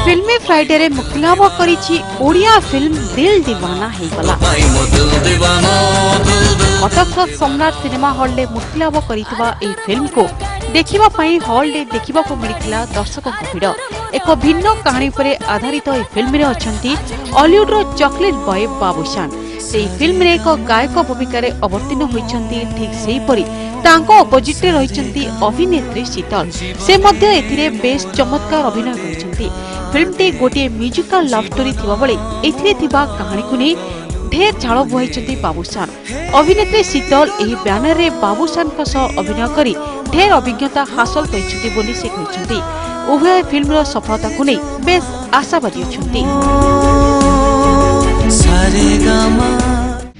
फिल्मी फ्राइडे रे मुक्तिलाभ करिछि ओडिया फिल्म दिल दीवाना हे गला। कटक सम्राट सिनेमा हॉल रे मुक्तिलाभ करितबा ए फिल्म को देखिबा पई हॉल रे देखिबा को मिलितला दर्शक भीड़। एक भिन्न कहानी पर आधारित ए फिल्म रे अछंती हॉलीवुड रो चॉकलेट बॉय बाबूशान। से फिल्म रे एक गायक भूमिका रे अवतीर्ण होइछंती। ठीक सेही परी तांको अपोजिट रे रहिछंती अभिनेत्री शीतल। से मध्य एथिरे बेस चमत्कार अभिनय करिछंती। फिल्म टी गोटे म्यूजिकल लव स्टोरी थिबा बळे एथिरे थिबा कहानी को नै ढेर झाड़ बुहाई बाबूशान। अभिनेत्री शीतल एही बैनर रे बाबूशान का सह अभिनय करी ढेर अभिज्ञता हासिल करिछंती बोली से कहिछंती। उभय फिल्म रो सफलता को नै बेस आशावादी अछंती।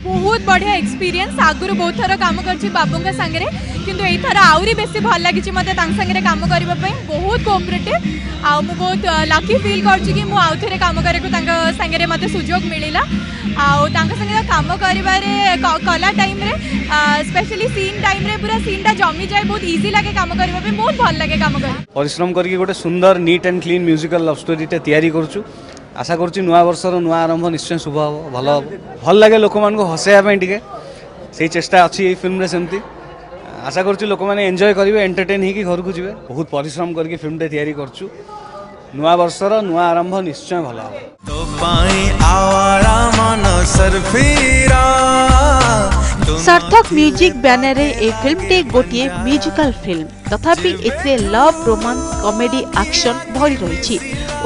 बहुत बढ़िया एक्सपीरियंस। आगुरु बहुत थर काम करछि बाबूंका संगे किंतु एई थर आउरी बेसी भल लागिछि मते तांग संगे काम करबा पई। बहुत कोऑपरेटिव आ मु बहुत लकी फील करछि कि मु आउथरे काम करे को तांग संगे मते सुजोग मिलिला। आ तांग संगे काम करिबारे कला टाइम रे स्पेशली सीन टाइम रे पूरा सीन ता जमी जाय। बहुत इजी लागे काम करबा पई। बहुत भल लागे काम कर। परिश्रम करके गोटे सुंदर neat and clean musical love story टे तैयारी करछु। आशा करुच्ची नुआ वर्षर नुआ आरंभ निश्चय शुभ हम भल हम भल लगे लोक मान हसैया टे से चेष्टा अच्छी ये फिल्म सेमती। आशा करुच्ची लोक मैंने एंजॉय करेंगे एंटरटेन होगी घर को जीवे। बहुत परिश्रम करके फिल्म टे तैयारी करछु। नुआ वर्षर नुआ आरंभ निश्चय भल सार्थक म्यूजिक बैनर रे ए फिल्म टे गोटे म्यूजिकल फिल्म तथापि एथे लव रोमांस कॉमेडी एक्शन भरी रही।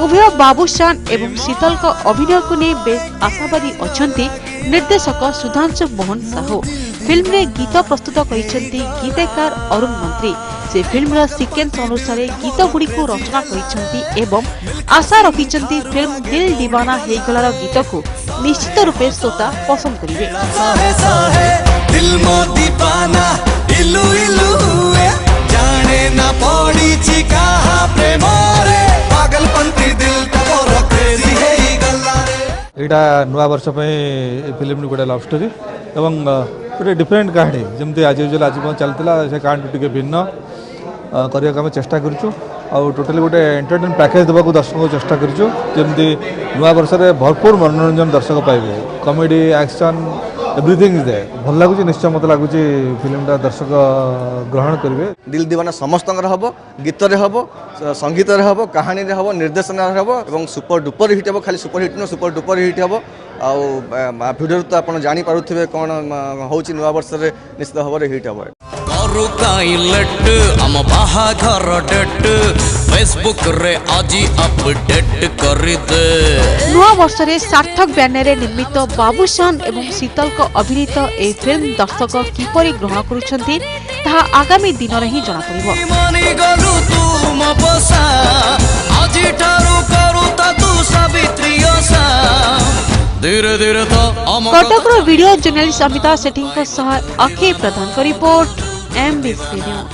उभय बाबूशान एवं शीतल का अभिनय को नहीं बेस आशावादी अछंती निर्देशक सुधांशु मोहन साहू। फिल्म रे गीत प्रस्तुत करिसेंती गीतकार अरुण मंत्री। से फिल्म रा सीक्वेंस अनुसार गीत गुडी को रचना करिसेंती एवं आशा रखिसेंती फिल्म दिल दीवाना हे गलार गीत को निश्चित रूपे श्रोता पसंद करिवे। दिल मो दीवाना इलु इलु हुए जाने ना पड़ी छी कहा प्रेम रे पागलपंती दिल तोर क्रेजी हे गल्ला रे। एटा नुआ वर्ष पे फिल्म गोटे लव स्टोरी एवं गोटे डिफरेंट कहानी जमती आज यूजुअल आज चलता से कहानी टिके भिन्न करने आम चेष्टा करूँ। आउ टोटाली गोटे एंटरटेन पैकेज देवा दर्शक को चेष्टा करूँ जमती नुआ वर्ष में भरपूर मनोरंजन दर्शक पाइबे। Comedy action everything is there. भल लगुच निश्चय मत लगुच फिल्मटा दर्शक ग्रहण करेंगे। दिल दीवाना समस्त हम गीत हम संगीत हम कहानी हम निर्देशन हम और सुपर डुपर हिट हम। खाली सुपर हिट नुह सुपर डुपर हिट हम। भिडियो तो आप जानीपे कौन हूँ नुआ वर्ष में निश्चित भाव में हिट हम। नुआ वर्ष रे सार्थक बैनर रे निर्मित बाबूशान एवं शीतल को अभिनीत ए फिल्म दर्शक किपरि ग्रहण करुछंती ता आगामी दिन रे ही जଣା पड़िबो। कटक रो वीडियो जर्नलिस्ट अमिता सेठी को सह अखी प्रधान को रिपोर्ट MBC न्यूज।